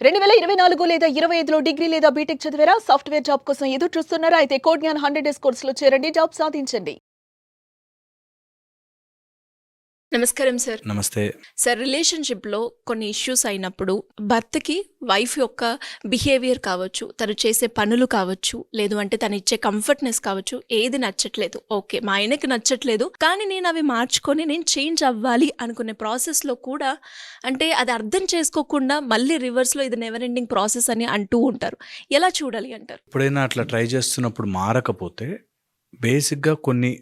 2024 లేదా 25లో డిగ్రీ లేదా బీటెక్ చదివారా? సాఫ్ట్‌వేర్ జాబ్ కోసం ఎదురు చూస్తున్నారా? అయితే కోడ్ జ్ఞాన్ 100 డేస్ కోర్సులో చేరండి. జాబ్ సాధించండి. నమస్కారం సార్. నమస్తే. సార్, రిలేషన్‌షిప్‌లో కొన్ని ఇష్యూస్ అయినప్పుడు భర్తకి వైఫ్ యొక్క బిహేవియర్ కావచ్చు, తను చేసే పనులు కావచ్చు, లేదు అంటే తను ఇచ్చే కంఫర్ట్‌నెస్ కావచ్చు, ఏది నచ్చట్లేదు. ఓకే, మా ఆయనకి నచ్చట్లేదు, కానీ నేను అవి మార్చుకొని నేను చేంజ్ అవ్వాలి అనుకునే ప్రాసెస్‌లో కూడా అంటే అది అర్థం చేసుకోకుండా మళ్ళీ రివర్స్‌లో ఇది నెవర్ ఎండింగ్ ప్రాసెస్ అని అంటూ ఉంటారు. ఎలా చూడాలి అంటారు? ఎప్పుడైనా అట్లా ట్రై చేస్తున్నప్పుడు మారకపోతే బేసిక్‌గా కొన్ని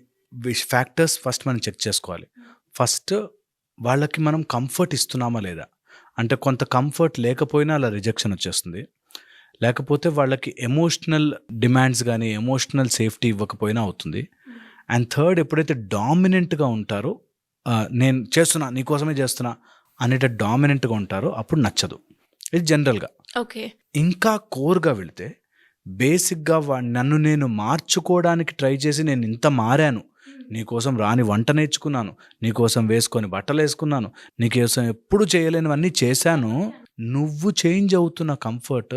ఫ్యాక్టర్స్ ఫస్ట్ మనం చెక్ చేసుకోవాలి. ఫస్ట్ వాళ్ళకి మనం కంఫర్ట్ ఇస్తున్నామా లేదా? అంటే కొంత కంఫర్ట్ లేకపోయినా అలా రిజెక్షన్ వచ్చేస్తుంది. లేకపోతే వాళ్ళకి ఎమోషనల్ డిమాండ్స్ గానీ, ఎమోషనల్ సేఫ్టీ ఇవ్వకపోయినా అవుతుంది. అండ్ థర్డ్, ఎప్పుడైతే డామినెంట్‌గా ఉంటారో నేను చేస్తున్నా, నీకోసమే చేస్తున్నా అనేట డామినెంట్‌గా ఉంటారో అప్పుడు నచ్చదు. ఇది జనరల్‌గా. ఓకే. ఇంకా కోర్‌గా వెళితే బేసిక్‌గా నన్ను నేను మార్చుకోవడానికి ట్రై చేసి నేను ఇంత మారాను. నీకోసం రాని వంట నేర్చుకున్నాను. నీకోసం వేసుకొని బట్టలేసుకున్నాను. నీకోసం ఎప్పుడు చేయలేనివన్నీ చేశాను. నువ్వు చేంజ్ అవుతున్న comfort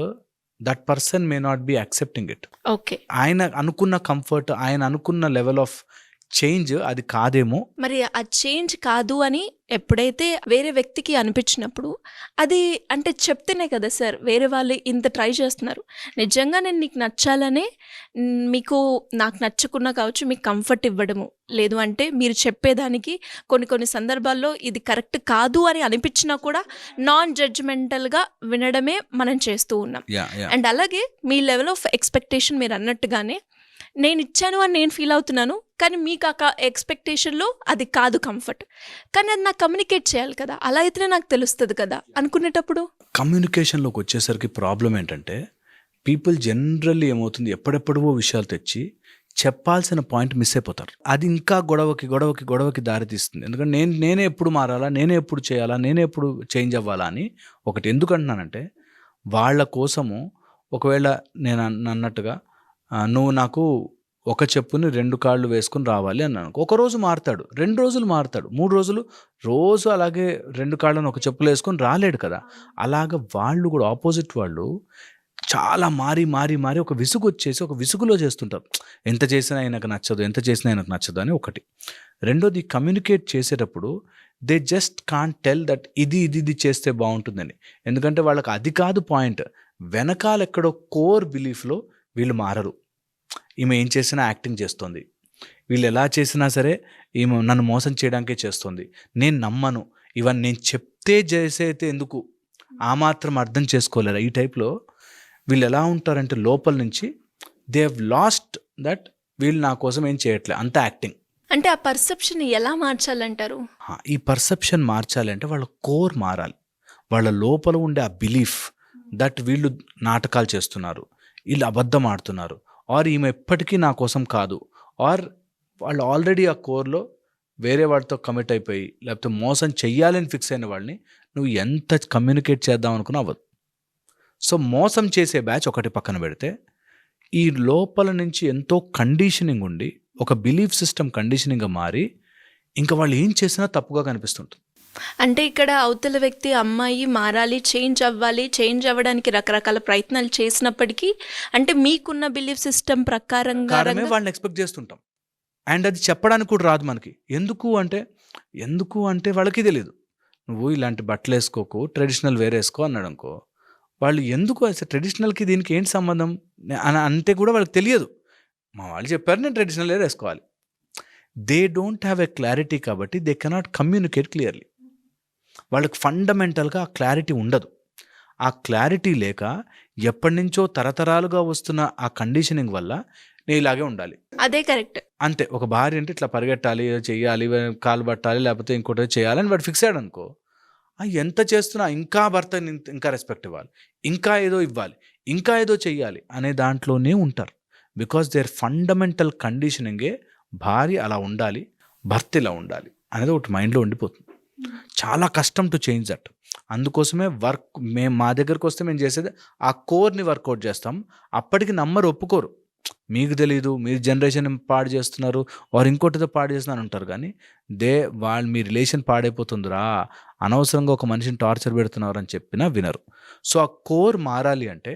that person may not be accepting it. Okay. ఆయన అనుకున్న కంఫర్ట్, ఆయన అనుకున్న లెవెల్ ఆఫ్ చేంజ్ అది కాదేమో. మరి ఆ చేంజ్ కాదు అని ఎప్పుడైతే వేరే వ్యక్తికి అనిపించినప్పుడు అది అంటే చెప్తేనే కదా సార్ వేరే వాళ్ళు ఇంత ట్రై చేస్తున్నారు. నిజంగా నేను నీకు నచ్చాలనే మీకు నాకు నచ్చకున్నా కావచ్చు మీకు కంఫర్ట్ ఇవ్వడము, లేదు అంటే మీరు చెప్పేదానికి కొన్ని కొన్ని సందర్భాల్లో ఇది కరెక్ట్ కాదు అని అనిపించినా కూడా నాన్ జడ్జ్మెంటల్గా వినడమే మనం చేస్తూ ఉన్నాం. అండ్ అలాగే మీ లెవెల్ ఆఫ్ ఎక్స్పెక్టేషన్ మీరు అన్నట్టుగానే నేను ఇచ్చాను అని నేను ఫీల్ అవుతున్నాను, కానీ మీకు ఆ ఎక్స్పెక్టేషన్లో అది కాదు కంఫర్ట్, కానీ అది నాకు కమ్యూనికేట్ చేయాలి కదా, అలా అయితేనే నాకు తెలుస్తుంది కదా అనుకునేటప్పుడు కమ్యూనికేషన్లోకి వచ్చేసరికి ప్రాబ్లం ఏంటంటే పీపుల్ జనరల్లీ ఏమవుతుంది, ఎప్పుడెప్పుడో విషయాలు తెచ్చి చెప్పాల్సిన పాయింట్ మిస్ అయిపోతారు. అది ఇంకా గొడవకి దారితీస్తుంది. ఎందుకంటే నేనే ఎప్పుడు మారాలా, నేనే ఎప్పుడు చేయాలా, నేనే ఎప్పుడు చేంజ్ అవ్వాలా అని ఒకటి. ఎందుకంటున్నానంటే వాళ్ళ కోసము ఒకవేళ నేను అన్నట్టుగా నువ్వు నాకు ఒక చెప్పుని 2 కాళ్ళు వేసుకుని రావాలి అన్నాను. ఒకరోజు మారుతాడు, 2 రోజులు మారుతాడు, 3 రోజులు రోజు అలాగే 2 కాళ్ళను ఒక చెప్పులు వేసుకొని రాలేడు కదా. అలాగ వాళ్ళు కూడా ఆపోజిట్ వాళ్ళు చాలా మారి ఒక విసుగు వచ్చేసి ఒక విసుగులో చేస్తుంటారు. ఎంత చేసినా ఆయనకు నచ్చదు అని ఒకటి. రెండోది, కమ్యూనికేట్ చేసేటప్పుడు they just can't tell that ఇది చేస్తే బాగుంటుందని. ఎందుకంటే వాళ్ళకి అది కాదు పాయింట్. వెనకాల ఎక్కడో కోర్ బిలీఫ్లో వీళ్ళు మారరు. ఈమె ఏం చేసినా యాక్టింగ్ చేస్తుంది, వీళ్ళు ఎలా చేసినా సరే ఈమె నన్ను మోసం చేయడానికే చేస్తుంది, నేను నమ్మను, ఇవన్నీ నేను చెప్తే చేసేతే ఎందుకు, ఆ మాత్రం అర్థం చేసుకోలేరా? ఈ టైప్లో వీళ్ళు ఎలా ఉంటారంటే లోపల నుంచి దే హ్యావ్ లాస్ట్ దట్ వీళ్ళు నా కోసం ఏం చేయట్లే, అంత యాక్టింగ్. అంటే ఆ పర్సెప్షన్ ఎలా మార్చాలంటారు? ఈ పర్సెప్షన్ మార్చాలి అంటే వాళ్ళ కోర్ మారాలి. వాళ్ళ లోపల ఉండే ఆ బిలీఫ్ దట్ వీళ్ళు నాటకాలు చేస్తున్నారు, వీళ్ళు అబద్ధం ఆడుతున్నారు, ఆర్ ఈమె ఎప్పటికీ నా కోసం కాదు, ఆర్ వాళ్ళు ఆల్రెడీ ఆ కోర్లో వేరే వాడితో కమిట్ అయిపోయి లేకపోతే మోసం చెయ్యాలని ఫిక్స్ అయిన వాళ్ళని నువ్వు ఎంత కమ్యూనికేట్ చేద్దాం అనుకున్నా అవ్వదు. సో మోసం చేసే బ్యాచ్ ఒకటి పక్కన పెడితే, ఈ లోపల నుంచి ఎంతో కండిషనింగ్ ఉండి ఒక బిలీఫ్ సిస్టమ్ కండిషనింగ్గా మారి ఇంకా వాళ్ళు ఏం చేసినా తప్పుగా కనిపిస్తుంటుంది. అంటే ఇక్కడ అవతల వ్యక్తి అమ్మాయి మారాలి, చేంజ్ అవ్వాలి, చేంజ్ అవ్వడానికి రకరకాల ప్రయత్నాలు చేసినప్పటికీ అంటే మీకున్న బిలీఫ్ సిస్టమ్ ప్రకారంగా వాళ్ళని ఎక్స్పెక్ట్ చేస్తుంటాం. అండ్ అది చెప్పడానికి కూడా రాదు మనకి. ఎందుకు అంటే వాళ్ళకి తెలియదు. నువ్వు ఇలాంటి బట్టలు వేసుకోకు, ట్రెడిషనల్ వేర్ వేసుకో అన్నాడు అనుకో, వాళ్ళు ఎందుకు అసలు ట్రెడిషనల్కి దీనికి ఏంటి సంబంధం అని అంటే కూడా వాళ్ళకి తెలియదు. మా వాళ్ళు చెప్పారు నేను ట్రెడిషనల్ వేర్ వేసుకోవాలి. They don't have a clarity, కాబట్టి దే కెనాట్ కమ్యూనికేట్ క్లియర్లీ. వాళ్ళకి ఫండమెంటల్గా ఆ క్లారిటీ ఉండదు. ఆ క్లారిటీ లేక ఎప్పటి నుంచో తరతరాలుగా వస్తున్న ఆ కండిషనింగ్ వల్ల నేను ఇలాగే ఉండాలి, అదే కరెక్ట్ అంతే. ఒక భార్య అంటే ఇట్లా పరిగెట్టాలి, చెయ్యాలి, కాలు పట్టాలి, లేకపోతే ఇంకోటి చేయాలని వాడు ఫిక్స్ అయ్యాడు అనుకో, ఎంత చేస్తున్నా ఇంకా భర్త ఇంకా రెస్పెక్ట్ ఇవ్వాలి, ఇంకా ఏదో ఇవ్వాలి, ఇంకా ఏదో చెయ్యాలి అనే దాంట్లోనే ఉంటారు. బికాస్ దేర్ ఫండమెంటల్ కండిషనింగే భార్య అలా ఉండాలి, భర్త ఇలా ఉండాలి అనేది ఒకటి మైండ్లో ఉండిపోతుంది. చాలా కష్టం టు చేంజ్ దట్. అందుకోసమే మా దగ్గరకు వస్తే మేము చేసేది ఆ కోర్ని వర్కౌట్ చేస్తాం. అప్పటికి నమ్మరు, ఒప్పుకోరు. మీకు తెలీదు, మీరు జనరేషన్ పాడు చేస్తున్నారు వారు ఇంకోటితో పాడు చేస్తున్నారు అంటారు, కానీ వాళ్ళు మీ రిలేషన్ పాడైపోతుందిరా, అనవసరంగా ఒక మనిషిని టార్చర్ పెడుతున్నారు అని చెప్పినా వినరు. సో ఆ కోర్ మారాలి అంటే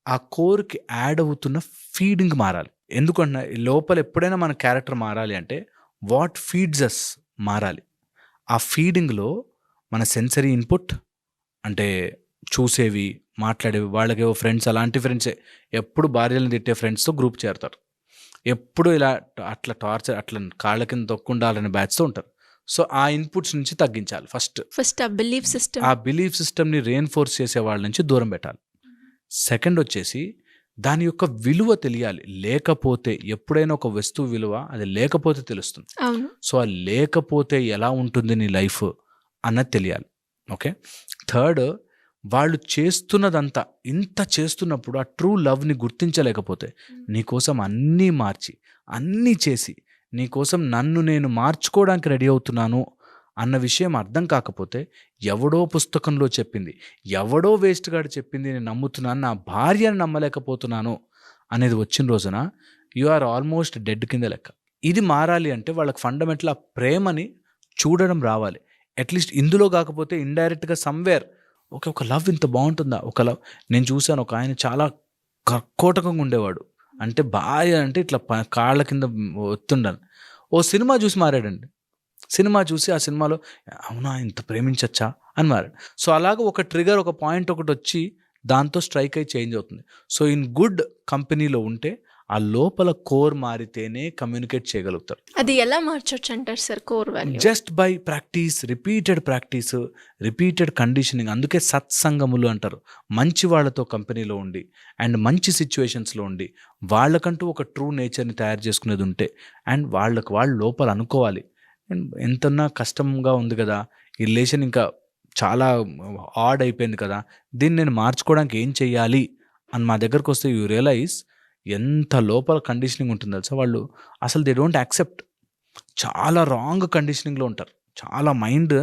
ఆ కోర్కి యాడ్ అవుతున్న ఫీడింగ్ మారాలి. ఎందుకంటే లోపల ఎప్పుడైనా మన క్యారెక్టర్ మారాలి అంటే వాట్ ఫీడ్స్ అస్ మారాలి. ఆ ఫీడింగ్లో మన సెన్సరీ ఇన్పుట్ అంటే చూసేవి, మాట్లాడేవి, వాళ్ళకేవో ఫ్రెండ్స్, అలాంటి ఫ్రెండ్సే ఎప్పుడు భార్యలను తిట్టే ఫ్రెండ్స్తో గ్రూప్ చేరుతారు. ఎప్పుడు ఇలా అట్లా టార్చర్, అట్లా కాళ్ళ కింద తొక్కుండాలనే బ్యాచ్తో ఉంటారు. సో ఆ ఇన్పుట్స్ నుంచి తగ్గించాలి. ఫస్ట్ ఆ బిలీఫ్ సిస్టమ్, ఆ బిలీఫ్ సిస్టమ్ని రెయిన్ఫోర్స్ చేసే వాళ్ళ నుంచి దూరం పెట్టాలి. సెకండ్ వచ్చేసి దాని యొక్క విలువ తెలియాలి. లేకపోతే ఎప్పుడైనా ఒక వస్తువు విలువ అది లేకపోతే తెలుస్తుంది. అవును. సో ఆ లేకపోతే ఎలా ఉంటుంది నీ లైఫ్ అన్నది తెలియాలి. ఓకే. థర్డ్, వాళ్ళు చేస్తున్నదంతా ఇంత చేస్తున్నప్పుడు ఆ ట్రూ లవ్ని గుర్తించలేకపోతే, నీకోసం అన్నీ మార్చి అన్నీ చేసి నీకోసం నన్ను నేను మార్చుకోవడానికి రెడీ అవుతున్నాను అన్న విషయం అర్థం కాకపోతే, ఎవడో పుస్తకంలో చెప్పింది, ఎవడో వేస్ట్ గాడు చెప్పింది నేను నమ్ముతున్నాను, నా భార్యను నమ్మలేకపోతున్నాను అనేది వచ్చిన రోజున యు ఆర్ ఆల్మోస్ట్ డెడ్ కింద లెక్క. ఇది మారాలి అంటే వాళ్ళకి ఫండమెంటల్ ఆ ప్రేమని చూడడం రావాలి. అట్లీస్ట్ ఇందులో కాకపోతే ఇండైరెక్ట్గా సమ్వేర్ ఒక లవ్ ఇంత బాగుంటుందా, ఒక లవ్. నేను చూశాను, ఒక ఆయన చాలా కర్కోటకంగా ఉండేవాడు, అంటే భార్య అంటే ఇట్లా కాళ్ళ కింద ఒత్తుండను. ఓ సినిమా చూసి మారాడండి. సినిమా చూసి ఆ సినిమాలో అవునా ఇంత ప్రేమించచ్చా అని మారాడు. సో అలాగ ఒక ట్రిగర్, ఒక పాయింట్ ఒకటి వచ్చి దాంతో స్ట్రైక్ అయి చేంజ్ అవుతుంది. సో ఇన్ గుడ్ కంపెనీలో ఉంటే ఆ లోపల కోర్ మారితేనే కమ్యూనికేట్ చేయగలుగుతారు. అది ఎలా మార్చొచ్చు అంటారు sir core value? Just by practice, repeated repeated conditioning. అందుకే సత్సంగములు అంటారు. మంచి వాళ్ళతో కంపెనీలో ఉండి అండ్ మంచి సిచ్యువేషన్స్లో ఉండి వాళ్ళకంటూ ఒక ట్రూ నేచర్ని తయారు చేసుకునేది ఉంటే, అండ్ వాళ్ళు లోపల అనుకోవాలి, ఎంతన్నా కష్టంగా ఉంది కదా ఈ రిలేషన్, ఇంకా చాలా ఆడ్ అయిపోయింది కదా, దీన్ని నేను మార్చుకోవడానికి ఏం చెయ్యాలి అని మా దగ్గరకు వస్తే యూ రియలైజ్ ఎంత లోపల కండిషనింగ్ ఉంటుంది తెలుసా. వాళ్ళు అసలు దే డోంట్ యాక్సెప్ట్, చాలా రాంగ్ కండిషనింగ్లో ఉంటారు. చాలా మైండ్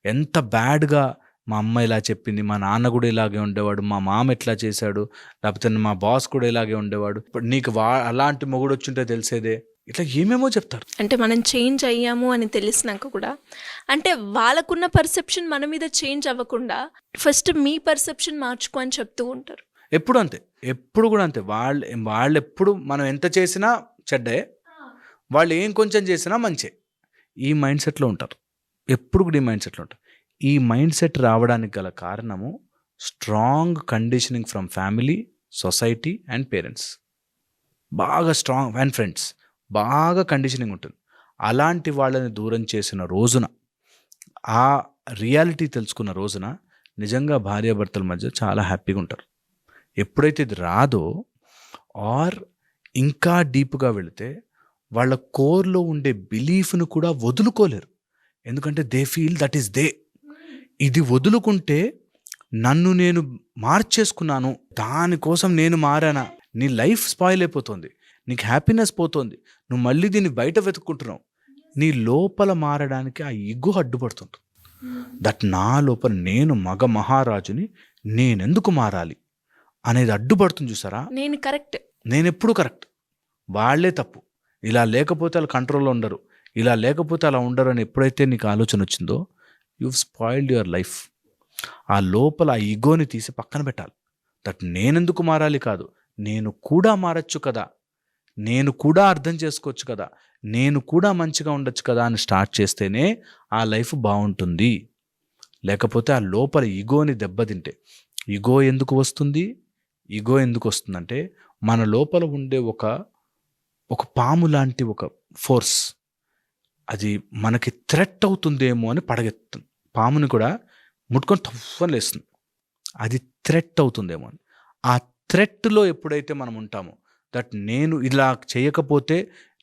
ఎంత బ్యాడ్గా, మా అమ్మ ఇలా చెప్పింది, మా నాన్న కూడా ఇలాగే ఉండేవాడు, మా మామ ఎట్లా చేశాడు, లేకపోతే మా బాస్ కూడా ఇలాగే ఉండేవాడు, ఇప్పుడు నీకు అలాంటి మొగుడు వచ్చుంటే తెలిసేదే, ఇట్లా ఏమేమో చెప్తారు. అంటే మనం చేంజ్ అయ్యాము అని తెలిసినాక కూడా, అంటే వాళ్ళకున్న పర్సెప్షన్ మన మీద చేంజ్ అవ్వకుండా ఫస్ట్ మీ పర్సెప్షన్ మార్చుకో అని చెప్తూ ఉంటారు. ఎప్పుడు అంతే, ఎప్పుడు కూడా అంతే. వాళ్ళు ఎప్పుడు మనం ఎంత చేసినా చెడ్డే, వాళ్ళు ఏం కొంచెం చేసినా మంచి, ఈ మైండ్ సెట్లో ఉంటారు. ఎప్పుడు కూడా ఈ మైండ్ సెట్లో ఉంటారు. ఈ మైండ్ సెట్ రావడానికి గల కారణము strong conditioning from family, society and parents. బాగా స్ట్రాంగ్ అండ్ ఫ్రెండ్స్, బాగా కండిషనింగ్ ఉంటుంది. అలాంటి వాళ్ళని దూరం చేసిన రోజున, ఆ రియాలిటీ తెలుసుకున్న రోజున నిజంగా భార్యాభర్తల మధ్య చాలా హ్యాపీగా ఉంటారు. ఎప్పుడైతే ఇది రాదో ఆర్ ఇంకా డీప్గా వెళితే వాళ్ళ కోర్లో ఉండే బిలీఫ్ను కూడా వదులుకోలేరు. ఎందుకంటే they feel that is they. ఇది వదులుకుంటే నన్ను నేను మార్చేసుకున్నాను, దానికోసం నేను మారానా, నీ లైఫ్ స్పాయిల్ అయిపోతుంది, నీకు హ్యాపీనెస్ పోతుంది, నువ్వు మళ్ళీ దీన్ని బయట వెతుక్కుంటున్నావు. నీ లోపల మారడానికి ఆ ఇగ్గు అడ్డుపడుతుంది. దట్ నా లోపల నేను మగ మహారాజుని, నేనెందుకు మారాలి అనేది అడ్డుపడుతుంది. చూసారా, నేను కరెక్ట్, నేను ఎప్పుడు కరెక్ట్, వాళ్ళే తప్పు, ఇలా లేకపోతే వాళ్ళు కంట్రోల్లో ఉండరు, ఇలా లేకపోతే అలా ఉండరు అని ఎప్పుడైతే నీకు ఆలోచన వచ్చిందో you've spoiled your life. ఆ లోపల ఆ ఈగోని తీసి పక్కన పెట్టాలి. దట్ నేనెందుకు మారాలి కాదు, నేను కూడా మారచ్చు కదా, నేను కూడా అర్థం చేసుకోవచ్చు కదా, నేను కూడా మంచిగా ఉండొచ్చు కదా అని స్టార్ట్ చేస్తేనే ఆ లైఫ్ బాగుంటుంది. లేకపోతే ఆ లోపల ఈగోని దెబ్బతింటే, ఈగో ఎందుకు వస్తుంది, ఈగో ఎందుకు వస్తుందంటే మన లోపల ఉండే ఒక పాము లాంటి ఒక ఫోర్స్, అది మనకి థ్రెట్ అవుతుందేమో అని పడగెత్తుంది. పాముని కూడా ముట్టుకొని తప్పని లేస్తుంది, అది థ్రెట్ అవుతుందేమో అని. ఆ థ్రెట్లో ఎప్పుడైతే మనం ఉంటామో, దట్ నేను ఇలా చేయకపోతే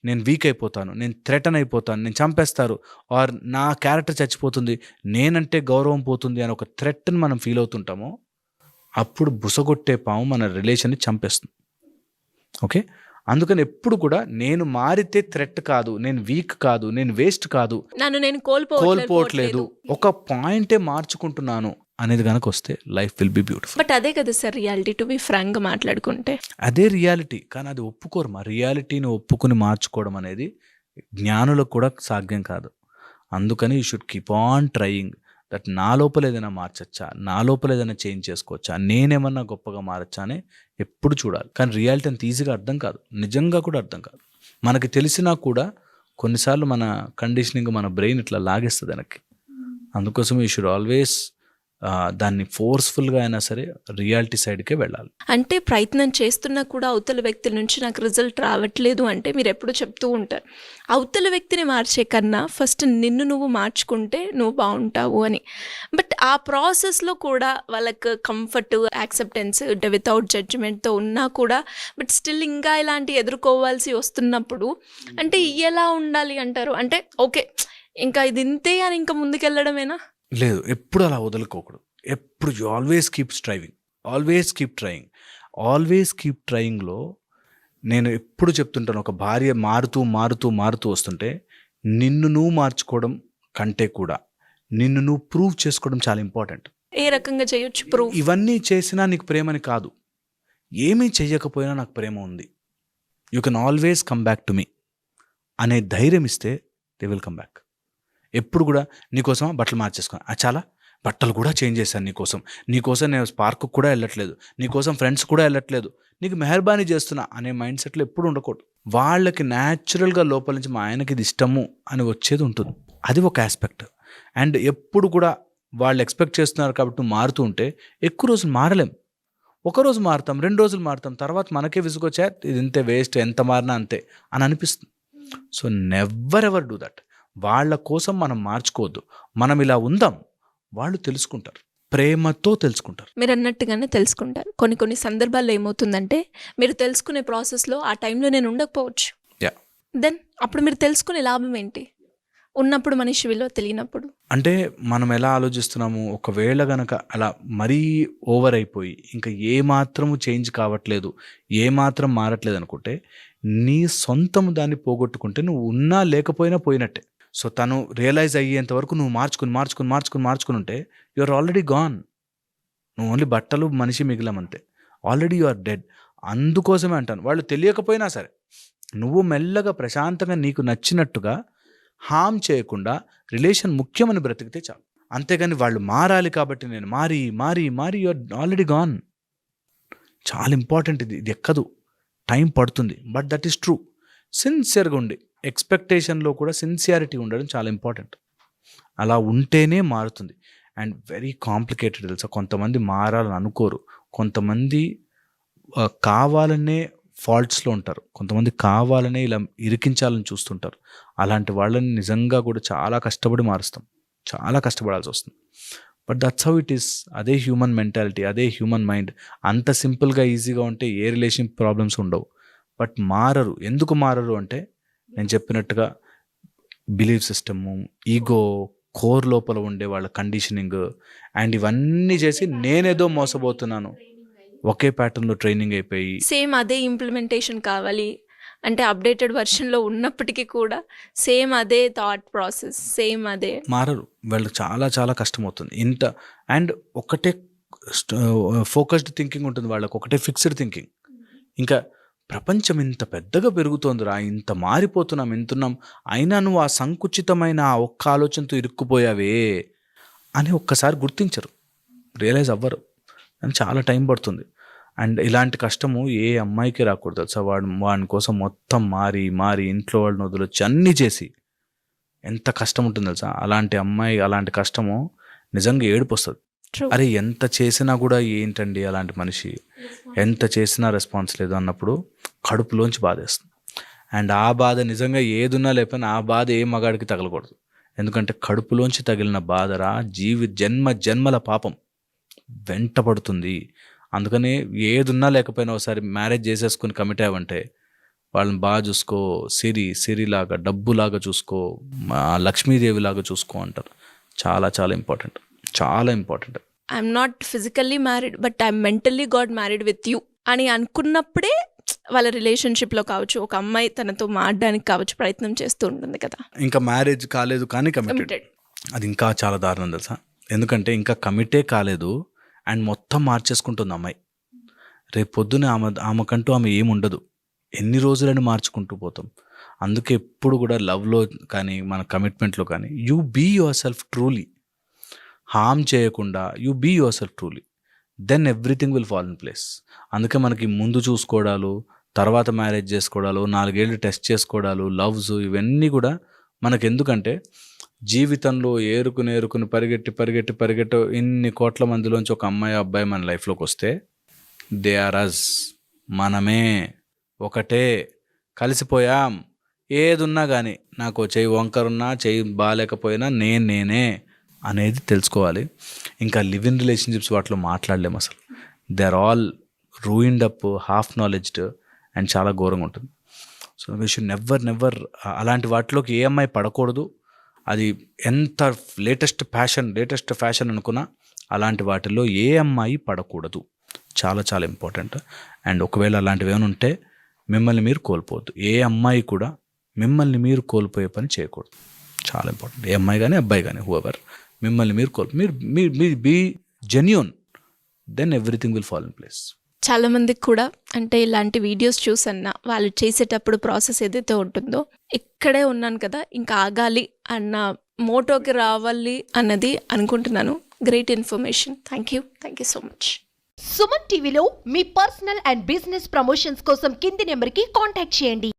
నేను వీక్ అయిపోతాను, నేను థ్రెటన్ అయిపోతాను, నేను చంపేస్తారు, ఆర్ నా క్యారెక్టర్ చచ్చిపోతుంది, నేనంటే గౌరవం పోతుంది అని ఒక థ్రెట్ని మనం ఫీల్ అవుతుంటామో, అప్పుడు బుసగొట్టే పాము మన రిలేషన్ని చంపేస్తుంది. ఓకే. అందుకని ఎప్పుడు కూడా నేను మారితే థ్రెట్ కాదు, నేను వీక్ కాదు, నేను వేస్ట్ కాదు, నన్ను నేను కోల్పోవట్లేదు, ఒక పాయింటే మార్చుకుంటున్నాను అనేది కనుక వస్తే life will be beautiful. But అదే కదా సార్ రియాలిటీ, టు బి ఫ్రాంక్గా మాట్లాడుకుంటే. అదే రియాలిటీ, కానీ అది ఒప్పుకోరు. మా రియాలిటీని ఒప్పుకుని మార్చుకోవడం అనేది జ్ఞానులకు కూడా సాధ్యం కాదు. అందుకని you should keep on trying that నా లోపల ఏదైనా మార్చచ్చా, నా లోపల ఏదైనా చేంజ్ చేసుకోవచ్చా, నేనేమన్నా గొప్పగా మారచ్చా అని ఎప్పుడు చూడాలి. కానీ రియాలిటీ అంత ఈజీగా అర్థం కాదు, నిజంగా కూడా అర్థం కాదు. మనకి తెలిసినా కూడా కొన్నిసార్లు మన కండిషనింగ్, మన బ్రెయిన్ ఇట్లా లాగేస్తుంది వెనక్కి. అందుకోసం యూ షుడ్ ఆల్వేస్ దాన్ని ఫోర్స్ఫుల్గా అయినా సరే రియాలిటీ సైడ్కే వెళ్ళాలి. అంటే ప్రయత్నం చేస్తున్నా కూడా అవతల వ్యక్తి నుంచి నాకు రిజల్ట్ రావట్లేదు అంటే మీరు ఎప్పుడు చెప్తూ ఉంటారు అవతల వ్యక్తిని మార్చే కన్నా ఫస్ట్ నిన్ను నువ్వు మార్చుకుంటే నువ్వు బాగుంటావు అని. బట్ ఆ ప్రాసెస్లో కూడా వాళ్ళకి కంఫర్ట్, యాక్సెప్టెన్స్, వితౌట్ జడ్జిమెంట్తో ఉన్నా కూడా బట్ స్టిల్ ఇంకా ఇలాంటి ఎదుర్కోవాల్సి వస్తున్నప్పుడు అంటే ఎలా ఉండాలి అంటారు? అంటే ఓకే ఇంకా ఇది ఇంతే అని ఇంకా ముందుకెళ్ళడమేనా? లేదు, ఎప్పుడు అలా వదులుకోకూడదు. ఎప్పుడు you always keep striving, always keep trying, always keep ట్రయింగ్లో నేను ఎప్పుడు చెప్తుంటాను, ఒక భార్య మారుతూ మారుతూ మారుతూ వస్తుంటే నిన్ను నువ్వు మార్చుకోవడం కంటే కూడా నిన్ను నువ్వు ప్రూవ్ చేసుకోవడం చాలా ఇంపార్టెంట్. ఏ రకంగా చేయొచ్చు ప్రూవ్? ఇవన్నీ చేసినా నీకు ప్రేమని కాదు, ఏమీ చెయ్యకపోయినా నాకు ప్రేమ ఉంది, you can always come back to me అనే ధైర్యం ఇస్తే దే విల్ కమ్ బ్యాక్. ఎప్పుడు కూడా నీకోసం బట్టలు మార్చేసుకో, చాలా బట్టలు కూడా చేంజ్ చేశాను నీకోసం నేను పార్కు కూడా వెళ్ళట్లేదు, నీకోసం ఫ్రెండ్స్ కూడా వెళ్ళట్లేదు, నీకు మెహర్బానీ చేస్తున్నా అనే మైండ్ సెట్లో ఎప్పుడు ఉండకూడదు. వాళ్ళకి న్యాచురల్గా లోపల నుంచి మా ఆయనకి ఇది ఇష్టము అని వచ్చేది ఉంటుంది, అది ఒక ఆస్పెక్ట్. అండ్ ఎప్పుడు కూడా వాళ్ళు ఎక్స్పెక్ట్ చేస్తున్నారు కాబట్టి నువ్వు మారుతూ ఉంటే ఎక్కువ రోజులు మారలేం. ఒకరోజు మారుతాం, 2 రోజులు మారుతాం, తర్వాత మనకే విసుగొచ్చా ఇది ఇంతే వేస్ట్, ఎంత మారినా అంతే అని అనిపిస్తుంది. So never ever do that. వాళ్ళ కోసం మనం మార్చుకోవద్దు, మనం ఇలా ఉందాం, వాళ్ళు తెలుసుకుంటారు, ప్రేమతో తెలుసుకుంటారు. మీరు అన్నట్టుగానే తెలుసుకుంటారు. కొన్ని సందర్భాల్లో ఏమవుతుందంటే మీరు తెలుసుకునే ప్రాసెస్లో ఆ టైంలో నేను ఉండకపోవచ్చు, దెన్ అప్పుడు మీరు తెలుసుకునే లాభం ఏంటి? ఉన్నప్పుడు మనిషి విలువ తెలియనప్పుడు. అంటే మనం ఎలా ఆలోచిస్తున్నాము, ఒకవేళ గనక అలా మరీ ఓవర్ అయిపోయి ఇంకా ఏమాత్రము చేంజ్ కావట్లేదు, ఏమాత్రం మారట్లేదు అనుకుంటే నీ సొంతం దాన్ని పోగొట్టుకుంటే నువ్వు ఉన్నా లేకపోయినా పోయినట్టే. సో తను రియలైజ్ అయ్యేంత వరకు నువ్వు మార్చుకుని ఉంటే యు ఆర్ ఆల్రెడీ గాన్. నువ్వు ఓన్లీ బట్టలు మనిషి మిగిలమంతే, ఆల్రెడీ యు ఆర్ డెడ్. అందుకోసమే అంటాను, వాళ్ళు తెలియకపోయినా సరే నువ్వు మెల్లగా ప్రశాంతంగా నీకు నచ్చినట్టుగా హామ్ చేయకుండా రిలేషన్ ముఖ్యమని బ్రతికితే చాలు. అంతేగాని వాళ్ళు మారాలి కాబట్టి నేను మారి యు ఆర్ ఆల్రెడీ గాన్. చాలా ఇంపార్టెంట్ ఇది ఎక్కదు, టైం పడుతుంది, బట్ దట్ ఈస్ ట్రూ. సిన్సియర్గా ఉండి ఎక్స్పెక్టేషన్లో కూడా సిన్సియారిటీ ఉండడం చాలా ఇంపార్టెంట్. అలా ఉంటేనే మారుతుంది. అండ్ వెరీ కాంప్లికేటెడ్ తెలుసా, కొంతమంది మారాలని అనుకోరు, కొంతమంది కావాలనే ఫాల్ట్స్లో ఉంటారు, కొంతమంది కావాలనే ఇలా ఇరికించాలని చూస్తుంటారు. అలాంటి వాళ్ళని నిజంగా కూడా చాలా కష్టపడి మారుస్తాం, చాలా కష్టపడాల్సి వస్తుంది. But that's how it is. అదే హ్యూమన్ మెంటాలిటీ, అదే హ్యూమన్ మైండ్. అంత సింపుల్గా ఈజీగా ఉంటే ఏ రిలేషన్ ప్రాబ్లమ్స్ ఉండవు. బట్ మారరు. ఎందుకు మారరు అంటే నేను చెప్పినట్టుగా బిలీఫ్ సిస్టము, ఈగో, కోర్ లోపల ఉండే వాళ్ళ కండిషనింగ్ అండ్ ఇవన్నీ చేసి నేనేదో మోసపోతున్నాను, ఒకే ప్యాటర్న్లో ట్రైనింగ్ అయిపోయి సేమ్ అదే ఇంప్లిమెంటేషన్ కావాలి అంటే అప్డేటెడ్ వర్షన్లో ఉన్నప్పటికీ కూడా సేమ్ అదే థాట్ ప్రాసెస్, సేమ్ అదే మారరు. వాళ్ళకి చాలా చాలా కష్టమవుతుంది. ఇంత అండ్ ఒకటే ఫోకస్డ్ థింకింగ్ ఉంటుంది వాళ్ళకి, ఒకటే ఫిక్స్డ్ థింకింగ్. ఇంకా ప్రపంచం ఇంత పెద్దగా పెరుగుతోందిరా, ఇంత మారిపోతున్నాం, ఇంతున్నాం, అయినా నువ్వు ఆ సంకుచితమైన ఆ ఒక్క ఆలోచనతో ఇరుక్కుపోయావే అని ఒక్కసారి గుర్తించరు, రియలైజ్ అవ్వరు. అని చాలా టైం పడుతుంది. అండ్ ఇలాంటి కష్టము ఏ అమ్మాయికి రాకూడదు తెలుసా. వాడి కోసం మొత్తం మారి ఇంట్లో వాళ్ళని వదిలొచ్చి అన్నీ చేసి ఎంత కష్టం ఉంటుంది తెలుసా. అలాంటి అమ్మాయి అలాంటి కష్టము నిజంగా ఏడుపు వస్తుంది. అరే ఎంత చేసినా కూడా ఏంటండి అలాంటి మనిషి, ఎంత చేసినా రెస్పాన్స్ లేదు అన్నప్పుడు కడుపులోంచి బాధేస్తుంది. అండ్ ఆ బాధ నిజంగా ఏదున్నా లేకపోయినా ఆ బాధ ఏ మగాడికి తగలకూడదు. ఎందుకంటే కడుపులోంచి తగిలిన బాధరా జన్మల పాపం వెంటపడుతుంది. అందుకని ఏదున్నా లేకపోయినా ఒకసారి మ్యారేజ్ చేసేసుకుని కమిట్ అయ్యావంటే వాళ్ళని బాగా చూసుకో, సిరిలాగా డబ్బులాగా చూసుకో, లక్ష్మీదేవి లాగా చూసుకో అంటారు. చాలా చాలా ఇంపార్టెంట్, చాలా important. I'm not physically married but I'm mentally got married with you అని అనుకున్నప్పుడే వాళ్ళ రిలేషన్షిప్లో కావచ్చు, ఒక అమ్మాయి తనతో మాట్లాడడానికి కావచ్చు ప్రయత్నం చేస్తూ ఉంటుంది కదా. ఇంకా మ్యారేజ్ కాలేదు కానీ కమిటెడ్, అది ఇంకా చాలా దారుణం తెలుసా. ఎందుకంటే ఇంకా కమిటే కాలేదు అండ్ మొత్తం మార్చేసుకుంటుంది అమ్మాయి. రేపు పొద్దున ఆమెకంటూ ఆమె ఏముండదు. ఎన్ని రోజులని మార్చుకుంటూ పోతాం. అందుకే ఎప్పుడు కూడా లవ్లో కానీ మన కమిట్మెంట్లో కానీ you be yourself truly, harm చేయకుండా you be yourself truly, then everything will fall in place. అందుకే మనకి ముందు చూసుకోవడాలు, తర్వాత మ్యారేజ్ చేసుకోవడాలు, 4 ఏళ్ళు టెస్ట్ చేసుకోవడాలు, లవ్స్ ఇవన్నీ కూడా మనకు ఎందుకంటే జీవితంలో ఏరుకుని పరిగెట్టి ఇన్ని కోట్ల మందిలోంచి ఒక అమ్మాయి అబ్బాయి మన లైఫ్లోకి వస్తే దే ఆర్ అస్, మనమే ఒకటే, కలిసిపోయాం. ఏదున్నా కానీ నాకు చెయ్యి వంకరున్నా చెయ్యి బాగాలేకపోయినా నేనే అనేది తెలుసుకోవాలి. ఇంకా లివ్ ఇన్ రిలేషన్షిప్స్ వాటిలో మాట్లాడలేము అసలు. They are all ruined up, half knowledged and చాలా ఘోరంగా ఉంటుంది. సో వీ షుడ్ నెవర్ అలాంటి వాటిలోకి ఏ అమ్మాయి పడకూడదు. అది ఎంత లేటెస్ట్ ఫ్యాషన్ అనుకున్నా అలాంటి వాటిల్లో ఏ అమ్మాయి పడకూడదు. చాలా చాలా ఇంపార్టెంట్. అండ్ ఒకవేళ అలాంటివి ఏమైనా ఉంటే మిమ్మల్ని మీరు కోల్పోవద్దు. ఏ అమ్మాయి కూడా మిమ్మల్ని మీరు కోల్పోయే పని చేయకూడదు. చాలా ఇంపార్టెంట్. ఏ అమ్మాయి కానీ అబ్బాయి కానీ హూఎవర్, మిమ్మల్ని మీరు మీరు be genuine, then everything will fall in place. చాలామందికి కూడా అంటే ఇలాంటి వీడియోస్ చూసన్నా వాళ్ళు చేసేటప్పుడు ప్రాసెస్ ఏదైతే ఉంటుందో, ఇక్కడే ఉన్నాను కదా ఇంకా ఆగాలి అన్న మోటోకి రావాలి అన్నది అనుకుంటున్నాను. Great information. Thank you so much. Suman టీవీలో మీ పర్సనల్ అండ్ బిజినెస్ ప్రమోషన్స్ కోసం కింది నెంబర్కి కాంటాక్ట్ చేయండి.